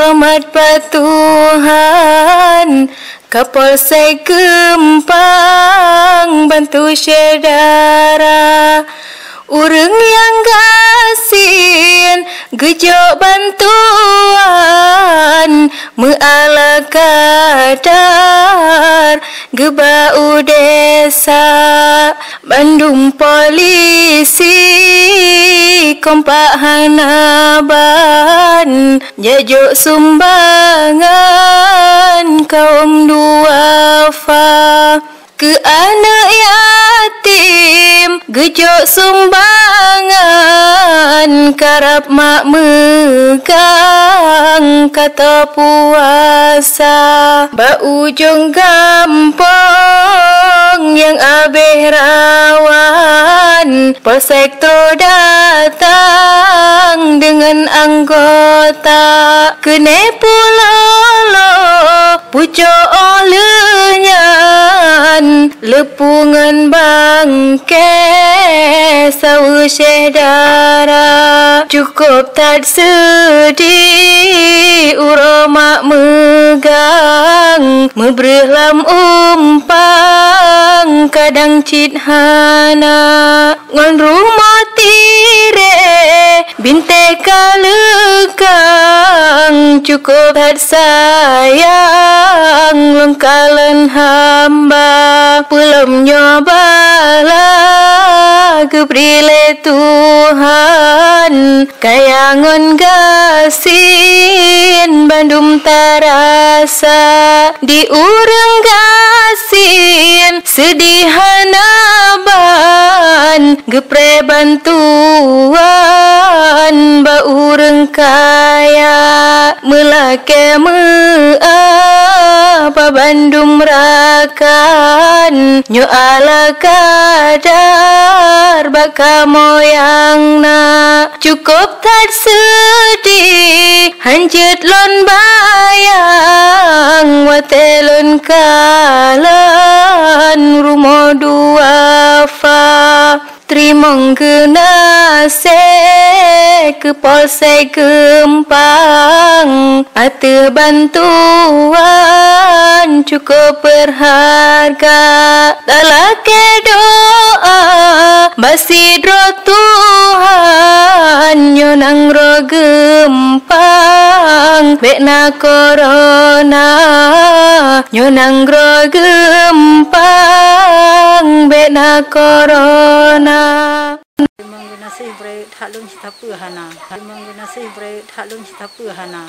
hormat patuhan Kapolsek Kempang bantu saudara urang yang gasin gejo bantuan meala kadar gebau desa Bandung polisi kompak hanaban jajuk sumbangan kaum duafa ke anak yatim gejo sumbangan karap mak megang kata puasa baujung gampang yang abeh rawan Polsektor datang dengan anggota kene pulolo puco olenyan lepungan bangke sawu saudara cukup tak sedih uroma megang meberlam umpang kadang cithana ngon rumah tire binte kalekang cukup hat sayang lengkalan hamba belum nyobalah kebrile Tuhan kayangon gasin Bandung tarasa di urang gasin sedihana ban gepre bantuan ba urang kaya melake apa Bandung merakan nyo ala kadar baka moyangna cukup tak sedih hanjut lon bayang watelon kalan rumo duafa Trimong genase ke Polsek Kempang ate bantuan cukup berharga talake doa basidro Tuhan nyonang ro gempang bekna corona nyonang ro gempang bekna corona Menggunasi bre halung sitapu hana menggunasi bre halung sitapu hana